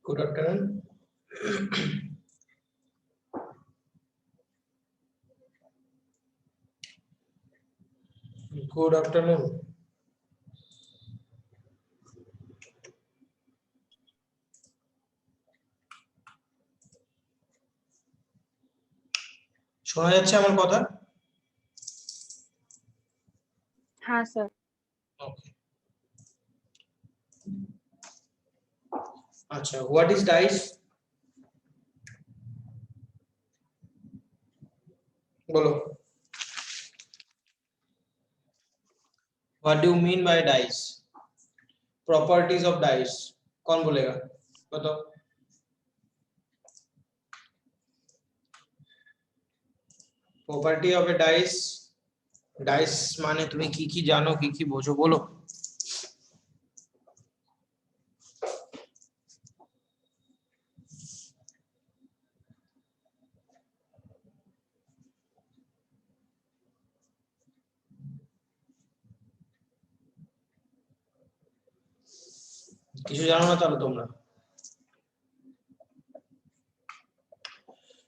Good afternoon. Good afternoon. শোনা যাচ্ছে আমার কথা? হ্যাঁ স্যার। Okay. আচ্ছা, what is dice? बोलो. What do you mean by dice? Properties of dice. कौन बोलेगा? बताओ. Property of a dice. Dice माने तुम्हें की जानो की बोझो बोलो. কিছু জানো না তাহলে তোমরা.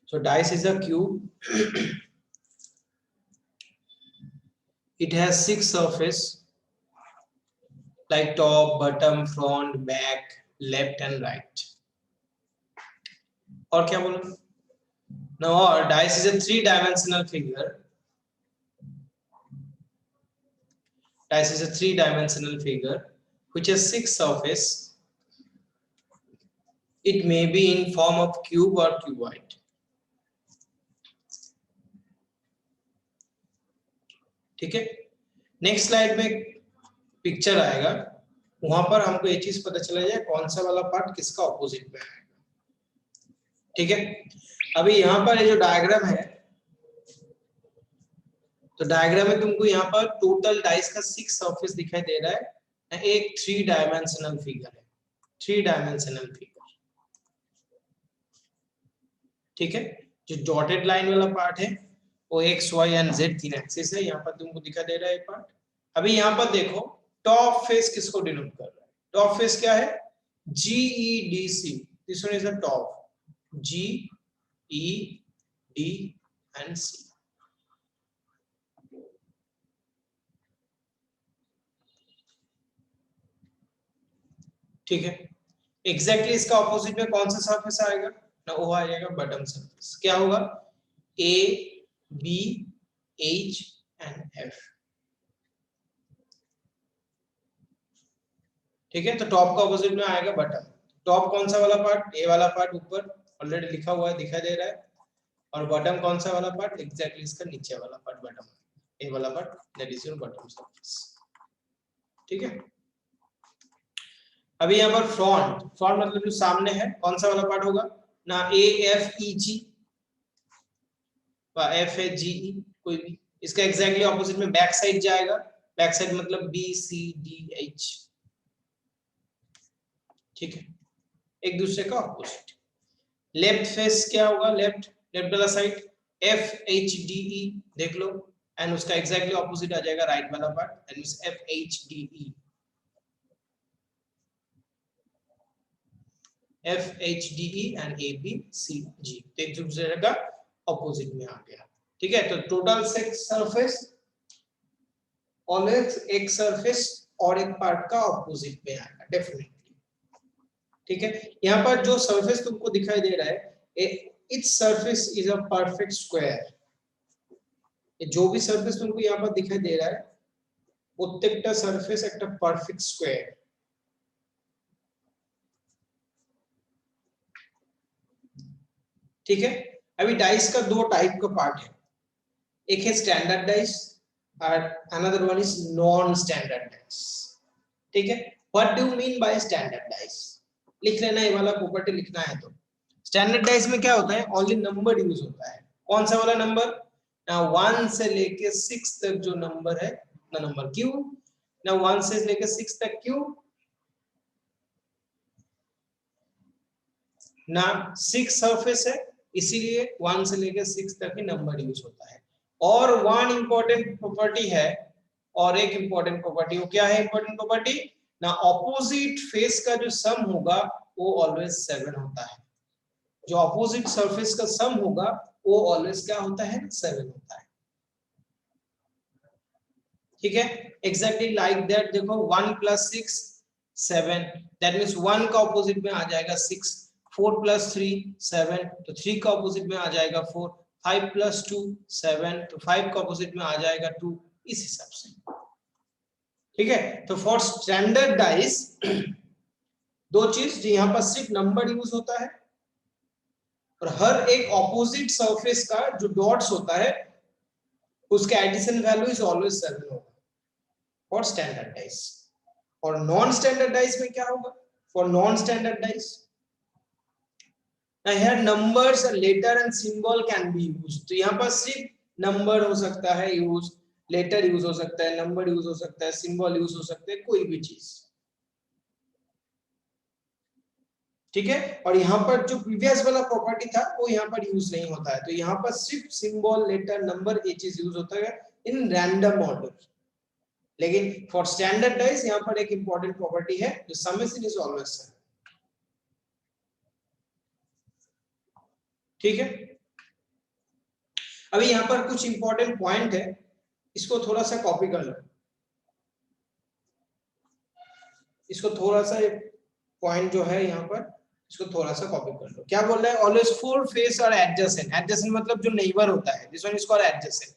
So dice is a cube. It has 6 surface like top, bottom, front, back, left and right. और क्या बोलो? Now our dice is a 3-dimensional figure. Dice is a 3-dimensional figure which has 6 surface. It may be in form of cube or cuboid. ठीक है. Next slide में picture आएगा, वहां पर हमको ये चीज पता चला जाए कौन सा वाला पार्ट किसका ऑपोजिट में आएगा. ठीक है. अभी यहाँ पर ये जो डायग्राम है, तो डायग्राम में तुमको यहाँ पर टोटल डाइस का 6 सरफेस दिखाई दे रहा है. एक 3-डायमेंशनल फिगर है. 3-डायमेंशनल फिगर. ठीक है. जो डॉटेड लाइन वाला पार्ट है वो x, y and z 3 axis है. यहाँ पर तुमको दिखाई दे रहा है पार्ट. अभी यहाँ पर देखो टॉप फेस किसको डिनोट कर रहा है. टॉप फेस क्या है? GEDC. This one is the top. GED and C. ठीक है. एग्जैक्टली इसका ऑपोजिट में कौन सा सरफेस आएगा ना? वो आ जाएगा बॉटम सरफेस. क्या होगा? A, B, H and F. ठीक है. तो टॉप का ऑपोजिट में आएगा बॉटम. टॉप कौन सा वाला पार्ट? ए वाला पार्ट ऊपर ऑलरेडी लिखा हुआ है, दिखाई दे रहा है. और बॉटम कौन सा वाला पार्ट? एग्जैक्टली इसका नीचे वाला पार्ट बॉटम. ए वाला part that is your bottom surface. ठीक है. अभी यहाँ पर फ्रंट मतलब जो सामने है, कौन सा वाला पार्ट होगा ना? AFEG व FHGE कोई भी. इसका एग्जैक्टली ऑपोजिट में बैक साइड जाएगा. बैक साइड मतलब BCDH. ठीक है. एक दूसरे का ऑपोजिट. लेफ्ट फेस क्या होगा? लेफ्ट वाला साइड FHDE देख लो. एंड उसका एग्जैक्टली ऑपोजिट आ जाएगा राइट वाला part and is FHDE. FHDE and ABCG. तो एक दूसरे का ऑपोजिट में आ गया. ठीक है. तो टोटल 6 सरफेस, ऑलवेज एक सरफेस और एक पार्ट का ऑपोजिट में आएगा डेफिनेटली. ठीक है. यहाँ पर जो सरफेस तुमको दिखाई दे रहा है, etch surface is a perfect square. जो भी सरफेस तुमको यहाँ पर दिखाई दे रहा है प्रत्येकটা सरफेस একটা परफेक्ट स्क्वायर. ठीक है. अभी डाइस का 2 टाइप का पार्ट है. एक है स्टैंडर्ड डाइस और another one is non standard dice. ठीक है. What do you mean by standard dice? लिख लेना, ये वाला प्रॉपर्टी लिखना है. तो स्टैंडर्ड डाइस में क्या होता है? ओनली नंबर यूज होता है. कौन सा वाला नंबर ना? 1 से लेके 6 तक जो नंबर है उतना नंबर. क्यों ना? 1 से लेके 6 तक क्यों ना? 6 सरफेस है इसीलिए 1 से लेकर 6 तक ही नंबर यूज होता है. और 1 इंपॉर्टेंट प्रॉपर्टी है और एक इंपॉर्टेंट प्रॉपर्टी. वो क्या है इंपॉर्टेंट प्रॉपर्टी ना? ऑपोजिट फेस का जो सम होगा वो ऑलवेज 7 होता है। जो ऑपोजिट सरफेस का सम होगा वो ऑलवेज क्या होता है, 7 होता है। ठीक है, एग्जैक्टली लाइक दैट। देखो 1 + 6 7, दैट मींस 1 का ऑपोजिट में आ जाएगा 6। 4 + 3 7, तो 3 का ऑपोजिट में आ जाएगा 4। 5 + 2 7, तो 5 का ऑपोजिट में आ जाएगा 2। इस हिसाब से, ठीक है। तो फॉर स्टैंडर्ड डाइस दो चीज, जो यहाँ पर सिर्फ नंबर यूज होता है और हर एक ऑपोजिट सरफेस का जो डॉट्स होता है उसका एडिशन वैल्यू इज ऑलवेज 7 होगा फॉर स्टैंडर्ड डाइस। और नॉन स्टैंडर्ड डाइस में क्या होगा, for non standard dice here numbers, letter and symbol can be used। तो यहाँ पर सिर्फ नंबर हो सकता है यूज, लेटर यूज हो सकता है, नंबर यूज हो सकता है, सिंबल यूज हो सकता है, कोई भी चीज, ठीक है। और यहाँ पर जो प्रीवियस वाला प्रॉपर्टी था वो यहाँ पर यूज नहीं होता है, तो यहाँ पर सिर्फ सिंबल, लेटर, नंबर ये चीज यूज होता है इन रैंडम ऑर्डर। लेकिन फॉर स्टैंडर्ड डाइस यहाँ पर एक इंपॉर्टेंट प्रॉपर्टी है, जो समेशन इज ऑलवेज 7, ठीक है। अभी यहाँ पर कुछ इंपॉर्टेंट पॉइंट है, इसको थोड़ा सा कॉपी कर लो, इसको थोड़ा सा पॉइंट जो है यहाँ पर इसको थोड़ा सा कॉपी कर लो। क्या बोल रहा है, ऑलवेज 4 फेस और एडजेसेंट। एडजेसेंट मतलब जो नेबर होता है, this one is called adjacent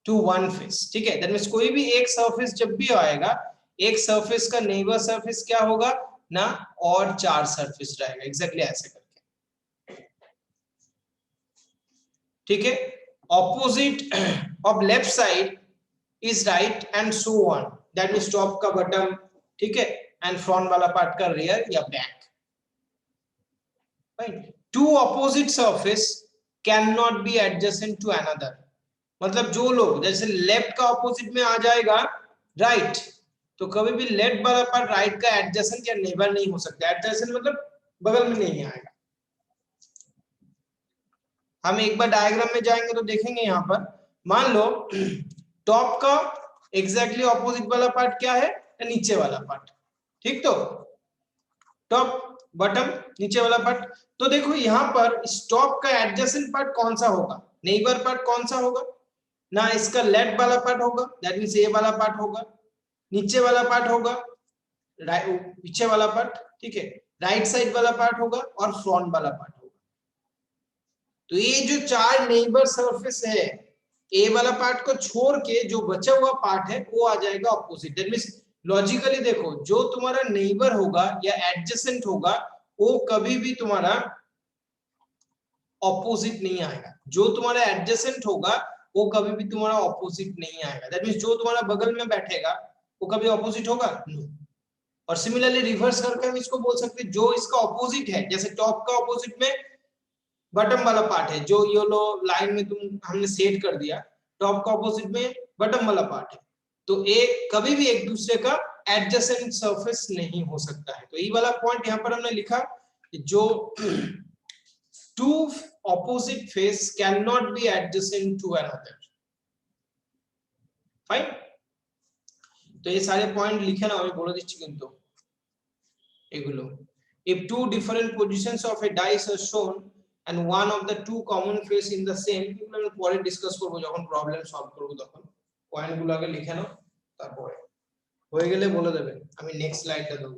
to one face, ठीक है। दैट मींस कोई भी एक सरफेस जब भी आएगा, एक सरफेस का नेबर सरफेस क्या होगा ना, और 4 सरफेस रहेगा, एग्जैक्टली ऐसे करके, ठीक है। Opposite of left side is right and so on, that means top का बटन, ठीक है, एंड फ्रंट वाला पार्ट का रियर या back, right. Two opposite surface can not be adjacent to another, मतलब जो लोग जैसे लेफ्ट का ऑपोजिट में आ जाएगा राइट, तो कभी भी लेफ्ट वाला पार्ट राइट का एडजेसेंट या नेबर नहीं हो सकता। एडजेसेंट मतलब बगल में नहीं आएगा। हम एक बार डायग्राम में जाएंगे तो देखेंगे, यहाँ पर मान लो टॉप का एग्जैक्टली ऑपोजिट वाला पार्ट क्या है, नीचे वाला पार्ट, ठीक। तो टॉप बॉटम नीचे वाला पार्ट, तो देखो यहाँ पर टॉप का एडजेसेंट पार्ट कौन सा होगा, नेबर पार्ट कौन सा होगा ना, इसका लेफ्ट वाला पार्ट होगा, दैट मींस ये वाला पार्ट होगा, नीचे वाला पार्ट होगा, पीछे वाला पार्ट, ठीक है, राइट साइड वाला पार्ट होगा और फ्रंट वाला पार्ट होगा। तो ये जो 4 नेबर सरफेस है, ए वाला पार्ट को छोड़ के जो बचा हुआ पार्ट है वो आ जाएगा ऑपोजिट। दैट मींस लॉजिकली देखो, जो तुम्हारा नेबर होगा या एडजेसेंट होगा वो कभी भी तुम्हारा ऑपोजिट नहीं आएगा, जो तुम्हारा एडजेसेंट होगा वो कभी भी तुम्हारा ऑपोजिट नहीं आएगा। दैट मींस जो तुम्हारा बगल में बैठेगा वो कभी ऑपोजिट होगा नहीं। और सिमिलरली रिवर्स करके हम इसको बोल सकते हैं, जो इसका ऑपोजिट है, जैसे टॉप का ऑपोजिट में बटम वाला पार्ट है, जो येलो लाइन में तुम हमने सेट कर दिया, टॉप का ऑपोजिट में बटम वाला पार्ट है, तो एक कभी भी एक दूसरे का एडजेसेंट सरफेस नहीं हो सकता है। तो ये वाला पॉइंट यहाँ पर हमने लिखा, जो two opposite face cannot be adjacent to another, fine. तो ये सारे पॉइंट लिखे ना, আমি বলে দিচ্ছি কিন্তু এগুলো। if two different positions of a dice are shown and one of the two common face in the same, এগুলো আমি পরে ডিসকাস করব যখন প্রবলেম সলভ করব, তখন পয়েন্টগুলো আগে লিখে নাও, তারপরে হয়ে গেলে বলে দেবে, আমি নেক্সট স্লাইডটা দেব।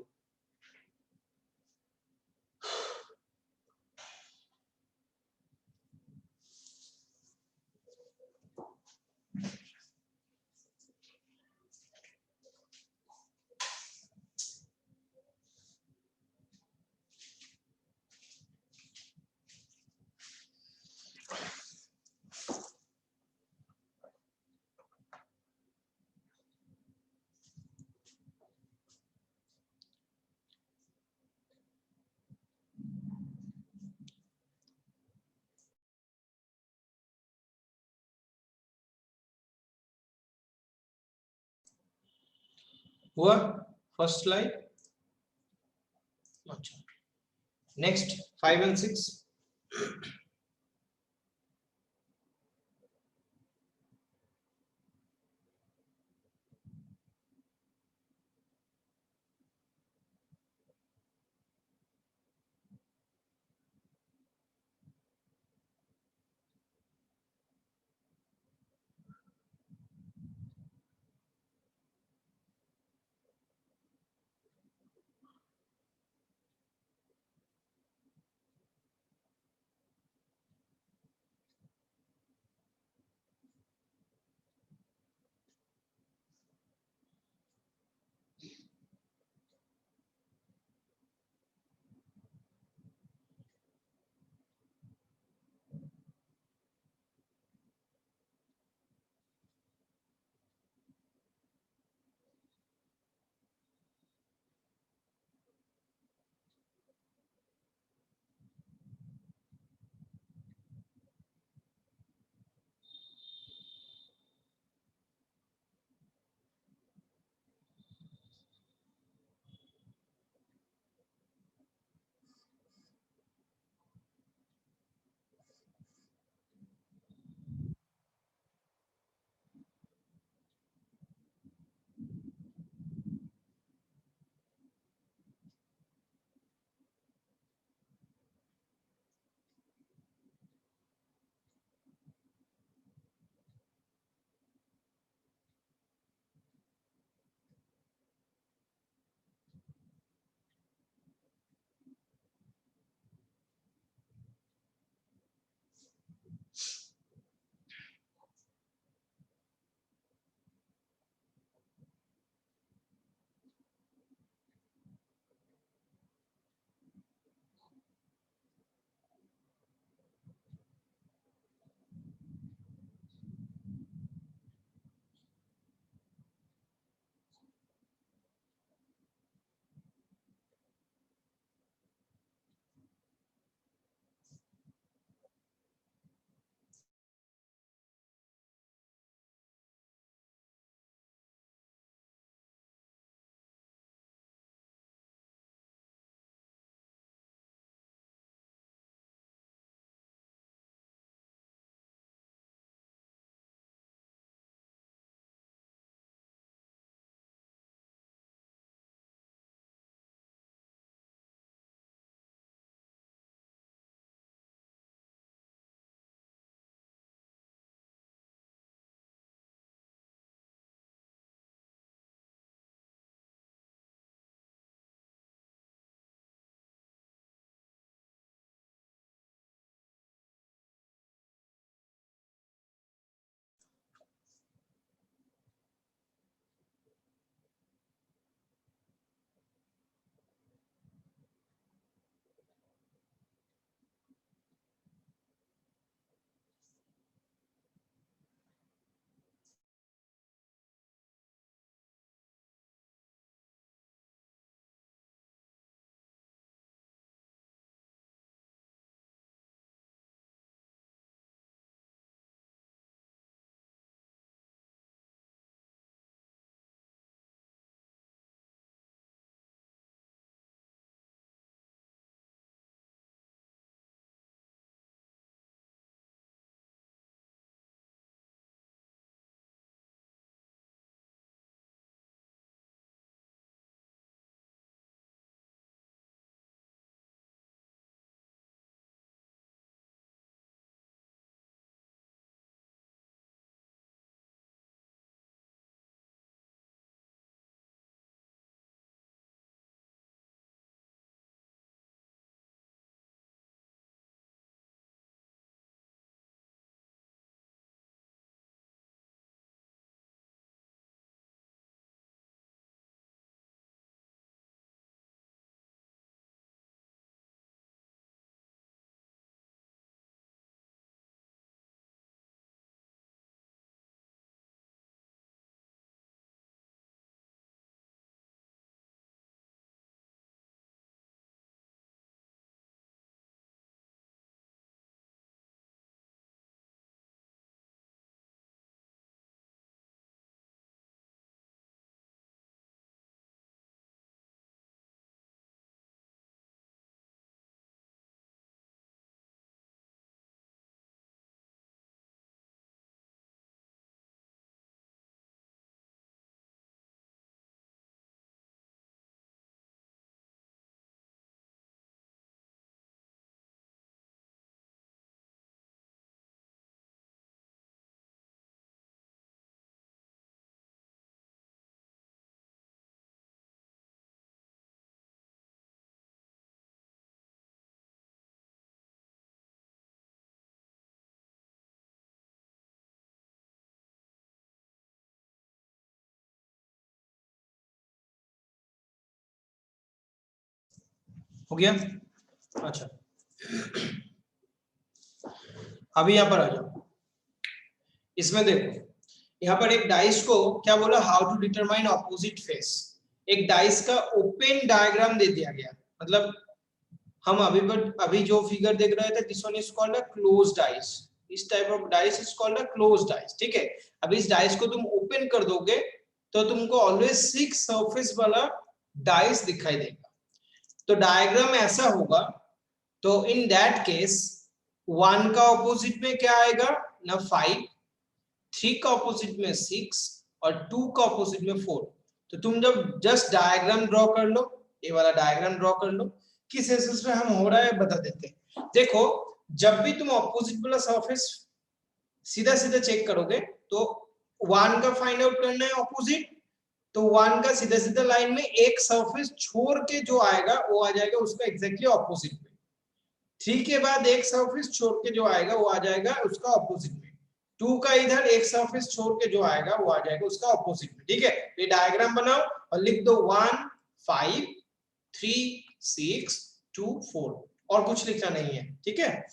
हुआ फर्स्ट स्लाइड, अच्छा। नेक्स्ट 5 and 6, हो गया। अच्छा अभी यहाँ पर आ जाओ, इसमें देखो यहाँ पर एक डाइस को क्या बोला, how to determine opposite face. एक डाइस का ओपन डायग्राम दे दिया गया, मतलब हम अभी जो फिगर देख रहे थे, this one is called a closed dice, इस type of dice is called a closed dice, ठीक है। अभी इस डाइस को तुम ओपन कर दोगे तो तुमको ऑलवेज 6 सरफेस वाला डाइस दिखाई देगा। तो डायग्राम ऐसा होगा, तो इन दैट केस 1 का ऑपोजिट में क्या आएगा ना 5, 3 का ऑपोजिट में 6 और 2 का ऑपोजिट में 4। तो तुम जब जस्ट डायग्राम ड्रॉ कर लो, ये वाला डायग्राम ड्रॉ कर लो, किस एसेस में हम हो रहा है बता देते हैं। देखो जब भी तुम ऑपोजिट वाला सरफेस सीधा सीधा चेक करोगे तो 1 का फाइंड आउट करना है ऑपोजिट, तो 1 का सीधा सीधा लाइन में एक सरफेस छोड़ के जो आएगा वो आ जाएगा उसका एग्जैक्टली ऑपोजिट में। 3 के बाद एक सरफेस छोड़ के जो आएगा वो आ जाएगा उसका ऑपोजिट में। 2 का इधर एक सरफेस छोड़ के जो आएगा वो आ जाएगा उसका ऑपोजिट में, ठीक है। ये डायग्राम बनाओ और लिख दो 1 5 3 6 2 4, और कुछ लिखना नहीं है, ठीक है।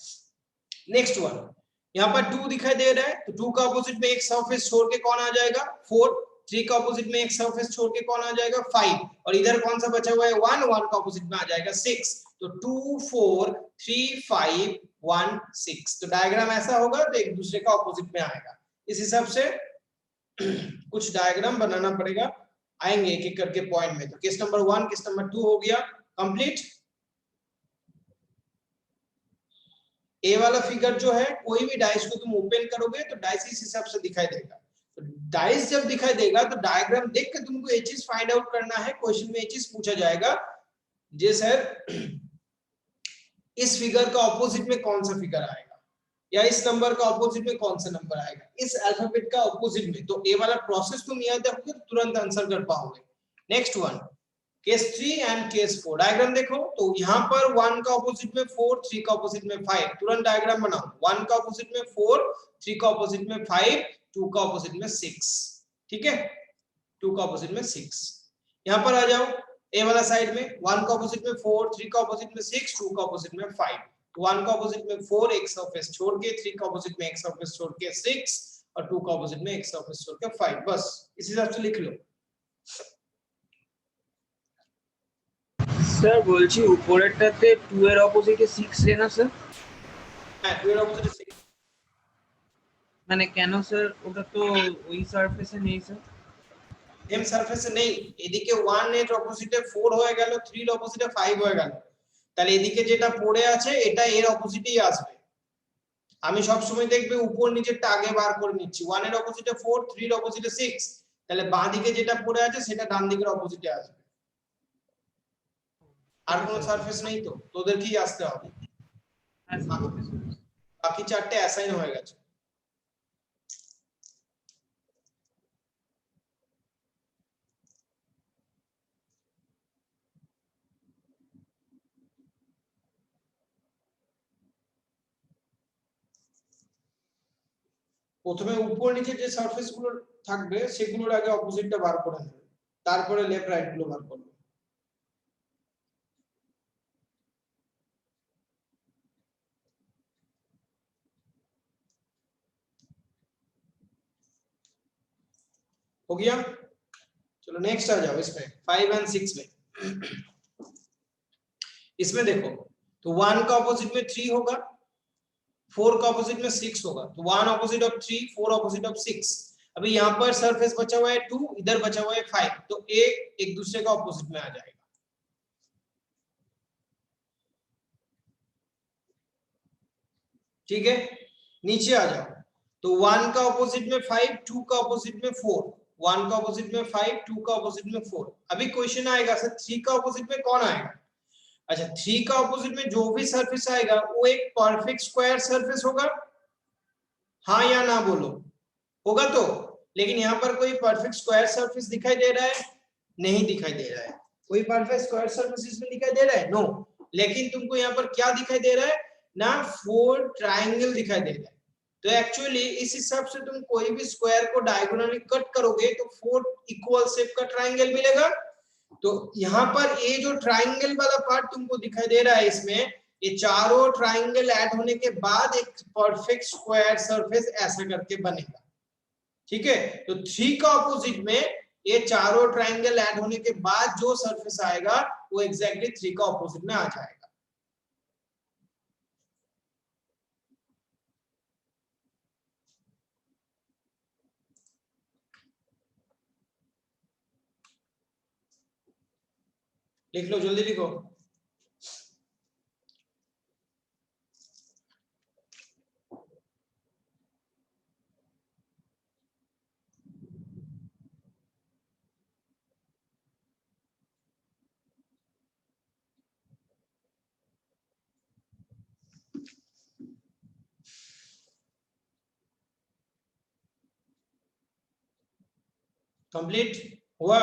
नेक्स्ट वन, यहाँ पर 2 दिखाई दे रहा है, तो 2 का ऑपोजिट में एक सरफेस छोड़ के कौन आ जाएगा 4, 3 का ऑपोजिट में एक सरफेस छोड़ के कौन आ जाएगा 5, और इधर कौन सा बचा हुआ है 1, 1 का ऑपोजिट में आ जाएगा 6। तो 2 4 3 5 1 6, तो डायग्राम ऐसा होगा तो एक दूसरे का ऑपोजिट में आएगा। इस हिसाब से कुछ डायग्राम बनाना पड़ेगा, आएंगे एक एक करके पॉइंट में। तो केस नंबर 1 केस नंबर 2 हो गया कंप्लीट। ए वाला फिगर जो है, कोई भी डाइस को तुम ओपन करोगे तो डाइस इस हिसाब से दिखाई देगा। तो डाइस जब दिखाई देगा तो डायग्राम देख के तुमको ये चीज फाइंड आउट करना है, क्वेश्चन में ये चीज पूछा जाएगा जी सर इस फिगर का ऑपोजिट में कौन सा फिगर आएगा, या इस नंबर का ऑपोजिट में कौन सा नंबर आएगा, इस अल्फाबेट का ऑपोजिट में। तो ये वाला प्रोसेस तुम याद रखोगे तो तुरंत आंसर कर पाओगे। Next one case 3 and case 4, diagram देखो तो यहाँ पर 1 का ऑपोजिट में 4, 3 का ऑपोजिट में 5, तुरंत डायग्राम बनाओ। 1 का ऑपोजिट में 4, 3 का ऑपोजिट में 5, 2 का ऑपोजिट में 6, ठीक है, 2 का ऑपोजिट में 6। यहाँ पर आ जाओ ए वाला साइड में, 1 का ऑपोजिट में 4, 3 का ऑपोजिट में 6, 2 का ऑपोजिट में 5। 1 का ऑपोजिट में 4 एक सरफेस छोड़ के, 3 का ऑपोजिट में एक सरफेस छोड़ के 6, और 2 का ऑपोजिट में एक सरफेस छोड़ के 5। बस इस हिसाब से लिख लो। স্যার বলছি উপরেরটাতে 2 এর অপোজিটে 6 লেনা স্যার, হ্যাঁ 2 এর অপোজিটে 6 মানে কেন স্যার, ওটা তো ওই সারফেসে নেই স্যার। সেম সারফেসে নেই, এদিকে 1 এর অপোজিটে 4 হয়ে গেল, 3 এর অপোজিটে 5 হয়ে গেল, তাহলে এদিকে যেটা পড়ে আছে এটা এর অপোজিটেই আসবে। আমি সব সময় দেখবে উপর নিচেরটা আগে বার করে নিচ্ছি, 1 এর অপোজিটে 4, 3 এর অপোজিটে 6, তাহলে বাঁ দিকে যেটা পড়ে আছে সেটা ডান দিকের অপোজিটে আসবে। আর কোনো সারফেস নেই তো, তোদেরকেই আসতে হবে। বাকি চারটে অ্যাসাইন হয়ে গেছে। প্রথমে উপর নিচে যে সারফেস গুলো থাকবে সেগুলোর আগে অপোজিটটা বার করে নেবে, তারপরে লেফট রাইট গুলো বার করবে। हो गया, चलो नेक्स्ट आ जाओ इसमें 5 एंड 6 में। इसमें देखो तो 1 का ऑपोजिट में 3 होगा, 4 का ऑपोजिट में 6 होगा, तो 1 ऑपोजिट ऑफ 3, 4 ऑपोजिट ऑफ 6। अभी यहाँ पर सरफेस बचा हुआ है 2, इधर बचा हुआ है 5, तो ए एक दूसरे का ऑपोजिट में आ जाएगा। ठीक है, नीचे आ जाओ तो 1 का ऑपोजिट में 5, 2 का ऑपोजिट में 4, 1 का ऑपोजिट में 5, 2 का ऑपोजिट में 4। अभी क्वेश्चन आएगा सर 3 का ऑपोजिट में कौन आएगा। अच्छा 3 का ऑपोजिट में जो भी सरफेस आएगा वो एक परफेक्ट स्क्वायर सरफेस होगा, हाँ या ना बोलो, होगा तो। लेकिन यहाँ पर कोई परफेक्ट स्क्वायर सरफेस दिखाई दे रहा है, नहीं दिखाई दे रहा है। कोई परफेक्ट स्क्वायर सरफेस इसमें दिखाई दे रहा है, नो। लेकिन तुमको यहाँ पर क्या दिखाई दे रहा है ना, 4 ट्रायंगल दिखाई दे रहा है। तो एक्चुअली इस हिसाब से तुम कोई भी स्क्वायर को डायगोनली कट करोगे तो 4 इक्वल शेप का ट्रायंगल मिलेगा। तो यहाँ पर ये जो ट्राइंगल वाला पार्ट तुमको दिखाई दे रहा है, इसमें ये चारों ट्राइंगल ऐड होने के बाद एक परफेक्ट स्क्वायर सरफेस ऐसा करके बनेगा। ठीक है, तो 3 का ऑपोजिट में ये चारों ट्राइंगल ऐड होने के बाद जो सरफेस आएगा वो एग्जैक्टली 3 का ऑपोजिट में आ जाएगा। लिख लो, जल्दी लिखो। कंप्लीट हुआ?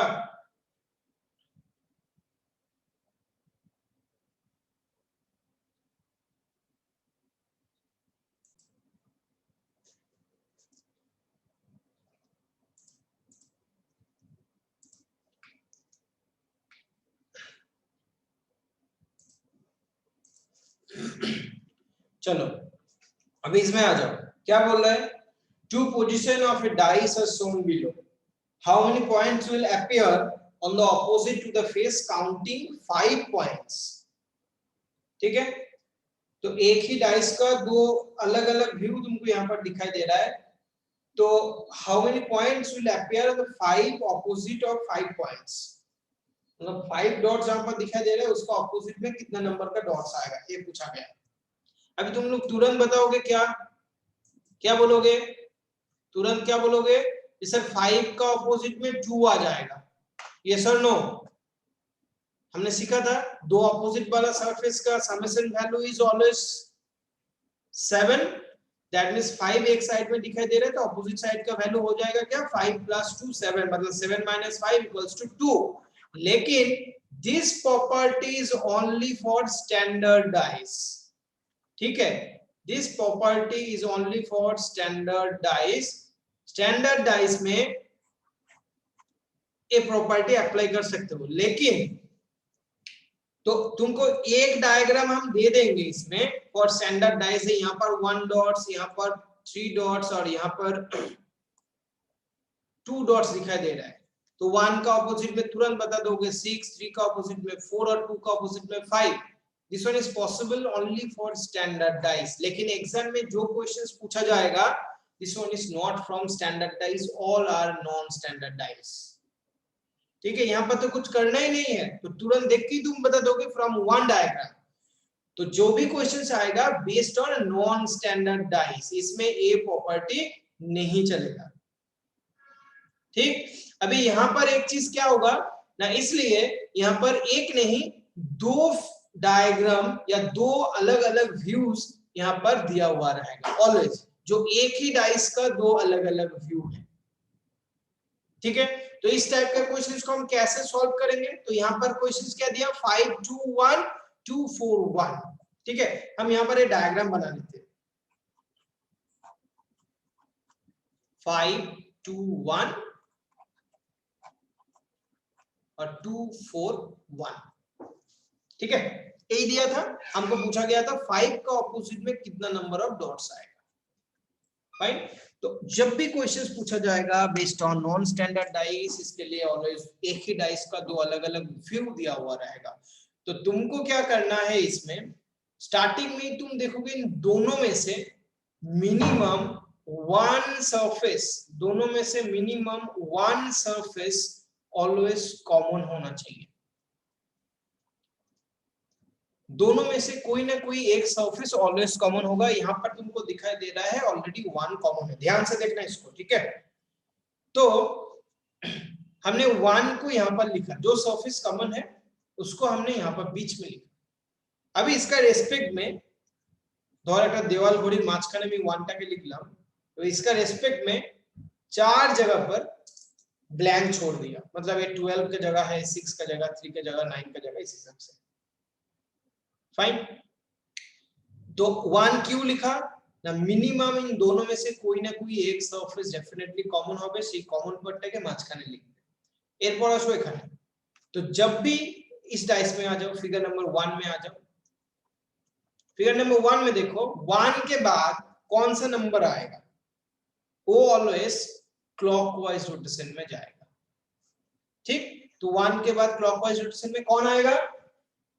चलो अभी इसमें आ जाओ, क्या बोल रहा है? Two position of a dice are shown below, how many points will appear on the opposite to the face counting 5 points. ठीक है, तो एक ही डाइस का दो अलग अलग व्यू तुमको यहाँ पर दिखाई दे रहा है, तो how many points will appear on the 5 opposite of 5 points, मतलब 5 डॉट्स यहाँ पर दिखाई दे रहे हैं, उसका ऑपोजिट में कितना नंबर का डॉट्स आएगा, ये पूछा गया। अभी तुम लोग तुरंत बताओगे, क्या क्या बोलोगे? तुरंत क्या बोलोगे? सर 5 का ऑपोजिट में 2 आ जाएगा, यस और नो? हमने सीखा था दो ऑपोजिट वाला सरफेस का summation value is always 7, that means 5 एक साइड में दिखाई दे रहा है तो ऑपोजिट साइड का वैल्यू हो जाएगा क्या? 5 + 2 7, मतलब 7 - 5 = 2। लेकिन this property is only for standard dice. ठीक है, this property is only for standard dice. Standard dice में ये प्रॉपर्टी अप्लाई कर सकते हो, लेकिन तो तुमको एक डायग्राम हम दे देंगे इसमें फॉर स्टैंडर्ड डाइस है, यहाँ पर 1 डॉट्स, यहाँ पर 3 डॉट्स और यहाँ पर 2 डॉट्स दिखाई दे रहा है, तो 1 का ऑपोजिट में तुरंत बता दोगे 6, 3 का ऑपोजिट में 4 और 2 का ऑपोजिट में 5। This one is possible only for standard dice, लेकिन एग्जाम में जो क्वेश्चंस पूछा जाएगा this one is not from standard dice, all are non standard dice. ठीक है, यहाँ पर तो कुछ करना ही नहीं है, तो तुरंत देख के तुम बता दोगे फ्रॉम 1 डायग्राम। तो जो भी क्वेश्चन आएगा based on non standard dice, इसमें ये प्रॉपर्टी नहीं चलेगा। ठीक, अभी यहाँ पर एक चीज क्या होगा ना, इसलिए यहाँ पर एक नहीं 2 डायग्राम या 2 अलग अलग व्यूज यहाँ पर दिया हुआ रहेगा ऑलवेज, जो एक ही डाइस का 2 अलग अलग व्यू है। ठीक है, तो इस टाइप के क्वेश्चंस को हम कैसे सॉल्व करेंगे? तो यहाँ पर क्वेश्चंस क्या दिया? 5 2 1 2 4 1। ठीक है, हम यहाँ पर एक डायग्राम बना लेते हैं। 5 2 1 और 2 4 1। ठीक है, यही दिया था, हमको पूछा गया था 5 का ऑपोजिट में कितना नंबर ऑफ डॉट्स आएगा। फाइन, तो जब भी क्वेश्चंस पूछा जाएगा based on non standard dice, इसके लिए ऑलवेज एक ही डाइस का 2 अलग अलग व्यू दिया हुआ रहेगा। तो तुमको क्या करना है, इसमें स्टार्टिंग में तुम देखोगे इन दोनों में से मिनिमम 1 सरफेस, दोनों में से मिनिमम 1 सरफेस ऑलवेज कॉमन होना चाहिए। दोनों में से कोई ना कोई एक सरफेस ऑलवेज कॉमन होगा। यहाँ पर तुमको दिखाई दे रहा है ऑलरेडी 1 कॉमन है, ध्यान से देखना इसको। ठीक है, तो हमने 1 को यहाँ पर लिखा, जो सरफेस कॉमन है उसको हमने यहाँ पर बीच में लिखा। अभी इसका रेस्पेक्ट में ধর একটা দেওয়াল ঘড়ির মাঝখানে আমি 1টাকে লিখলাম, तो इसका रेस्पेक्ट में 4 जगह पर ब्लैंक छोड़ दिया, मतलब ये 12 की जगह है, 6 का जगह, 3 की जगह, 9 का जगह, इस हिसाब से। फाइन, तो 1 क्यों लिखा ना, मिनिमम इन दोनों में से कोई ना कोई एक सरफेस डेफिनेटली कॉमन হবে, সেই কমন পার্টটাকে মাঝখানে লিখবে। এরপর আসো এখানে तो जब भी इस डाइस में आ जाओ, फिगर नंबर 1 में आ जाओ, फिगर नंबर 1 में देखो 1 के बाद कौन सा नंबर आएगा, वो ऑलवेज क्लॉकवाइज रोटेशन में जाएगा। ठीक, तो 1 के बाद क्लॉकवाइज रोटेशन में कौन आएगा,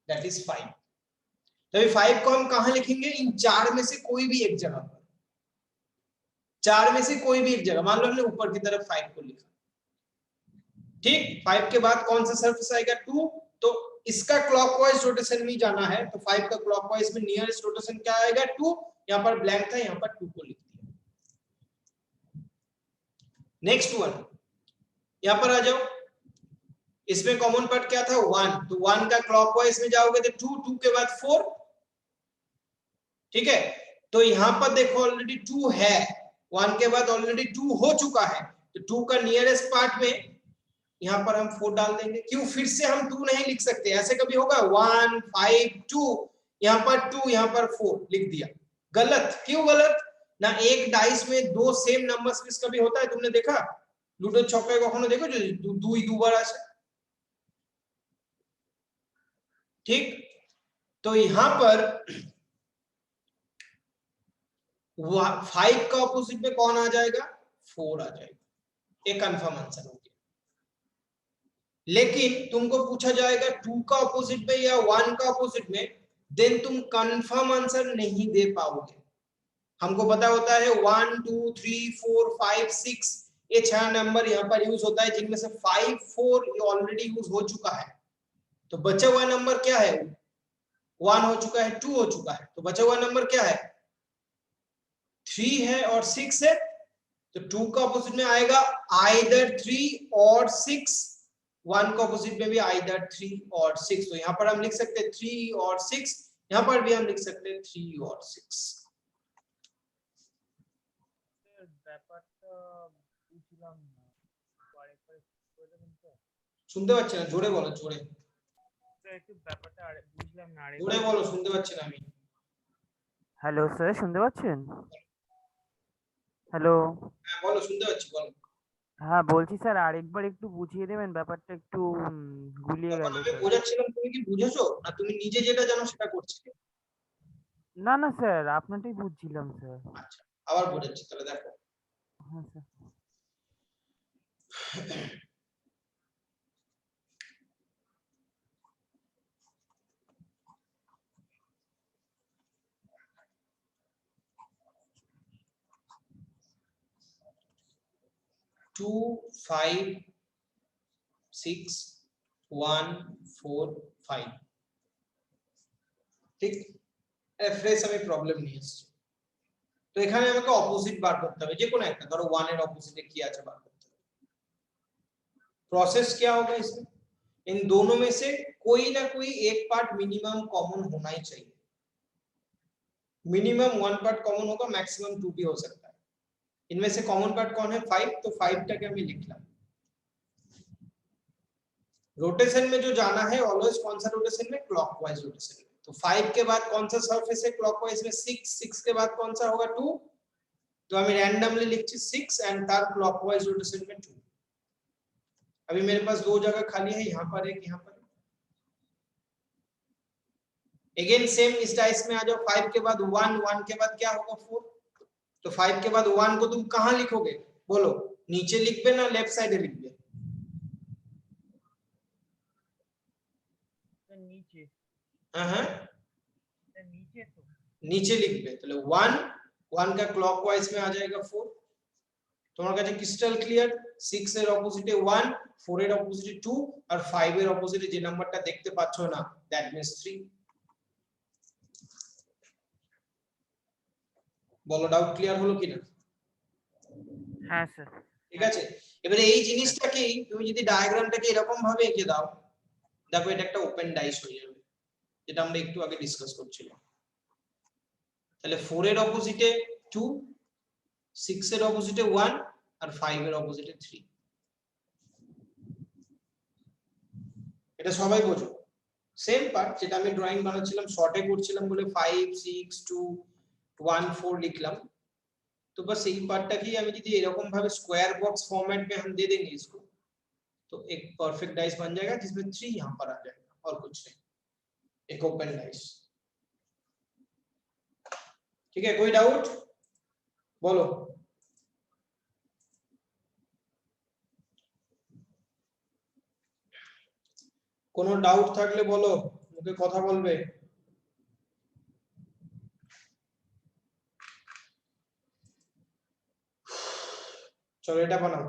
दैट इज 5। तो ये 5 को हम कहां लिखेंगे, इन 4 में से कोई भी एक जगह पर, 4 में से कोई भी एक जगह। मान लो हमने ऊपर की तरफ 5 को लिखा, ठीक, 5 के बाद कौन सा सरफेस आएगा, 2, तो इसका क्लॉकवाइज रोटेशन में जाना है, तो 5 का क्लॉकवाइज में नियरेस्ट रोटेशन क्या आएगा, 2। यहां पर ब्लैंक था, यहां पर 2 को लिख दिया। नेक्स्ट वन, यहां पर आ जाओ, इसमें कॉमन पार्ट क्या था, 1, तो 1 का क्लॉकवाइज में जाओगे तो 2, 2 के बाद 4, ठीक है। तो यहां पर देखो ऑलरेडी 2 है, 1 के बाद ऑलरेडी 2 हो चुका है, तो 2 का नियरेस्ट पार्ट में यहां पर हम 4 डाल देंगे। क्यों, फिर से हम 2 नहीं लिख सकते, ऐसे कभी होगा 1 5 2, यहां पर 2, यहां पर 4 लिख दिया, गलत। क्यों गलत, ना एक डाइस में दो सेम नंबर्स कभी होता है, तुमने देखा लूडो छक्के कखनो देखो जो দুই দুবার আসে, ठीक। तो यहां पर 5 का ऑपोजिट में कौन आ जाएगा, 4 आ जाएगा, एक कंफर्म आंसर हो गया। लेकिन तुमको पूछा जाएगा 2 का ऑपोजिट में या 1 का ऑपोजिट में, देन तुम कंफर्म आंसर नहीं दे पाओगे। हमको पता होता है 1 2 3 4 5 6, ये 6 नंबर यहाँ पर यूज होता है, जिनमें से 5 4 ये ऑलरेडी यूज हो चुका है। तो बचा हुआ नंबर क्या है, 1 हो चुका है, 2 हो चुका है, तो बचा हुआ नंबर क्या है, 3 है और 6 है। तो 2 का ऑपोजिट में आएगा आइदर 3 और 6, 1 का ऑपोजिट में भी आइदर 3 और 6। तो यहाँ पर हम लिख सकते हैं 3 और 6, यहाँ पर भी हम लिख सकते हैं 3 और 6। শুনতে পাচ্ছি না, জোরে বলো, জোরে জোরে বলো, শুনতে পাচ্ছি না আমি। হ্যালো স্যার, শুনতে পাচ্ছেন? হ্যালো, হ্যাঁ বলো, শুনতে পাচ্ছি, বলো। হ্যাঁ বলছি স্যার আরেকবার একটু বুঝিয়ে দেবেন, ব্যাপারটা একটু গুলিয়ে তখন গেল আমি স্যার। বোঝাচ্ছিলাম, তুমি কি বুঝেছো না তুমি নিজে যেটা জানো সেটা করছিলে? না না স্যার, আপনারটাই বুঝছিলাম স্যার। আচ্ছা, আবার বোঝাচ্ছি তাহলে, দেখো। হ্যাঁ স্যার। 2 5 6 1 4 5, ঠিক। ফ্রেশ আমি প্রবলেম নিয়ে এসেছি। তো এখানে আমাকে অপোজিট বার করতে হবে, যে কোনো একটা, ধরো 1 এর অপোজিটে কি আছে বার করতে হবে। प्रोसेस क्या होगा इसमें, इन दोनों में से कोई ना कोई एक पार्ट मिनिमम कॉमन होना ही चाहिए। मिनिमम 1 पार्ट कॉमन होगा, मैक्सिमम 2 भी हो सकता है। इनमें से कॉमन पार्ट कौन है, 5, तो 5 টাকে আমি লিখলাম। रोटेशन में जो जाना है ऑलवेज कौन सा रोटेशन में, क्लॉकवाइज रोटेशन में। तो 5 के बाद कौन सा सरफेस है क्लॉकवाइज में, 6, 6 के बाद कौन सा होगा, 2, तो আমি रैंडमली लिखছি 6 एंड तार क्लॉकवाइज रोटेशन में 2। अभी मेरे पास दो जगह खाली है, यहाँ पर एक, यहाँ पर। अगेन सेम इस डाइस में आ जाओ, 5 के बाद 1, 1 के बाद क्या होगा, 4। तो 5 के बाद 1 को तुम कहां लिखोगे, बोलो, नीचे लिखबे ना लेफ्ट साइडे लिखबे, नीचे। हां नीचे तो नीचे लिखबे। তাহলে 1 1 का क्लॉकवाइज में आ जाएगा 4। তোমার কাছে ক্রিস্টাল ক্লিয়ার, 6 এর অপোজিটে 1, 4 এর অপোজিটে 2 আর 5 এর অপোজিটে যে নাম্বারটা দেখতে পাচ্ছ না, দ্যাট মিন্স 3। বলো, ডাউট ক্লিয়ার হলো কিনা? হ্যাঁ স্যার। ঠিক আছে, এবারে এই জিনিসটাকে তুমি যদি ডায়াগ্রামটাকে এরকম ভাবে এঁকে দাও, দেখো এটা একটা ওপেন ডাইস হয়ে যাবে, যেটা আমরা একটু আগে ডিসকাস করছিলাম। তাহলে 4 এর অপোজিটে 2, 6 এর অপোজিটে 1 আর 5 এর অপোজিটে 3। এটা সবাই বোঝো, সেম পার্ট যেটা আমি ড্রয়িং বানাচ্ছিলাম, শর্টে করছিলাম বলে 5 6 2 1 4 लिखलाम। तो बस यही पार्ट की हम यदि एरकम भावे स्क्वायर बॉक्स फॉर्मेट में हम दे देंगे इसको, तो तो एक परफेक्ट डाइस बन जाएगा जिसमें 3 यहाँ पर आ जाएगा और कुछ नहीं, एक ओपन डाइस। ठीक है, कोई डाउट बोलो। কোনো ডাউট থাকলে বলো, মুখে কথা বলবে। চলো এটা বানাও।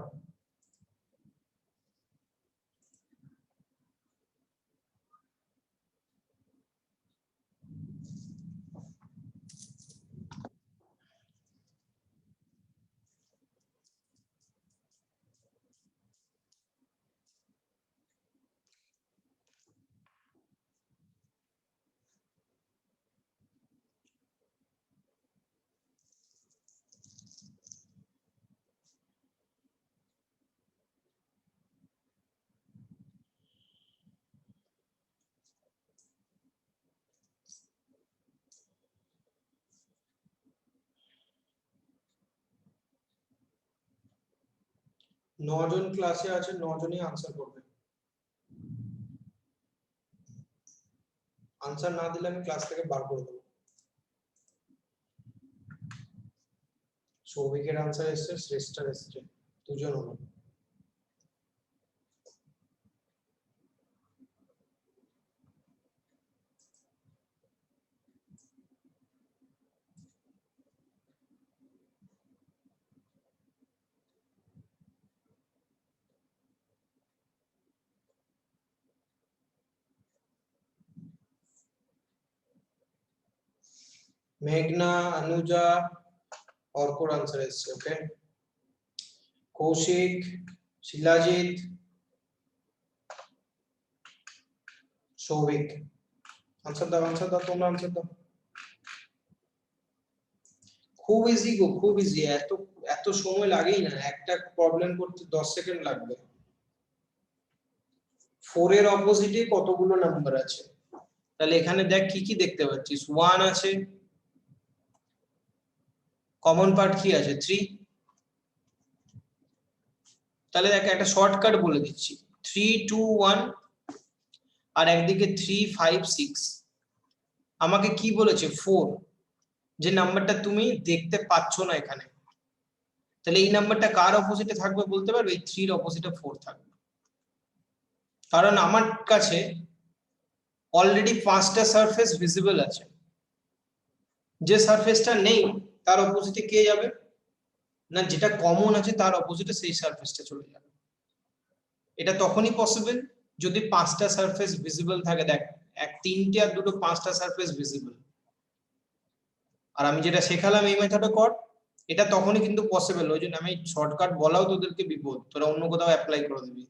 নজন ক্লাসে আছে, নজনই আনসার করবে। আনসার না দিলে আমি ক্লাস থেকে বার করে দেবো। সৌভিকের আনসার এসছে, শ্রেষ্ঠার এসছে, দুজন হলো। मेघना, अनुजा और कोड आंसर है ओके। कौशिक, शिलाजीत, सौविक आंसर दाओ তোমরা आंसर দাও। খুব ইজি গো, খুব ইজি, এত সময় লাগেই না, একটা প্রবলেম করতে 10 সেকেন্ড লাগবে। 4 এর অপোজিটে কতগুলো নাম্বার আছে, তাহলে এখানে দেখ কি কি দেখতে পাচ্ছিস, 1 আছে, কমন পার্ট কি আছে 3, তাহলে দেখ একটা শর্টকাট বলে দিচ্ছি, 3 2 1 আর একদিকে 3 5 6। আমাকে কি বলেছে 4, যে নাম্বারটা তুমি দেখতে পাচ্ছ না এখানে, তাহলে এই নাম্বারটা কার অপোজিটে থাকবে বলতে পারবে? এই 3 এর অপোজিটে 4 থাকবে, কারণ আমার কাছে অলরেডি 5টা সারফেস ভিজিবল আছে, যে সারফেসটা নেই তার অপোজিটে কে যাবে না, যেটা কমন আছে তার অপোজিটে সেই সারফেসটা চলে যাবে। এটা তখনই পসিবল যদি 5টা সারফেস ভিজিবল থাকে। দেখ, 3টে আর 2টো 5টা সারফেস ভিজিবল, আর আমি যেটা শেখালাম এই মেথডে কর, এটা তখনই কিন্তু পসিবল। ওই জন্য আমি শর্টকাট বলাও তোদেরকে বিপদ, তোরা অন্য কোথাও অ্যাপ্লাই করে দিবি।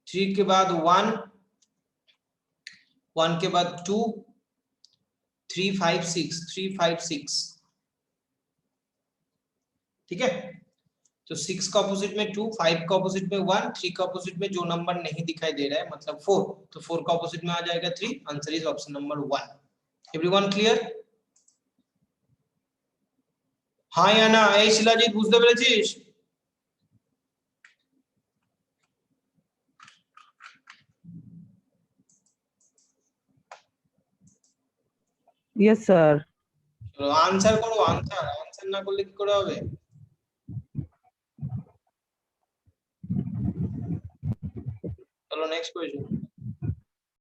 3 के बाद 1, 1 के बाद 2, 3 5 6, 3 5 6, ठीक है। तो 6 का ऑपोजिट में 2, 5 का ऑपोजिट में 1, 3 का ऑपोजिट में जो नंबर नहीं दिखाई दे रहा है मतलब 4, तो 4 का ऑपोजिट में आ जाएगा 3। Answer is option number 1। Everyone clear? हाँ या ना? এই শিলাজিৎ বুঝতে পেরেছিস? Yes sir. চলো आंसर করো, आंसर না করলে কি করে হবে? चलो नेक्स्ट क्वेश्चन।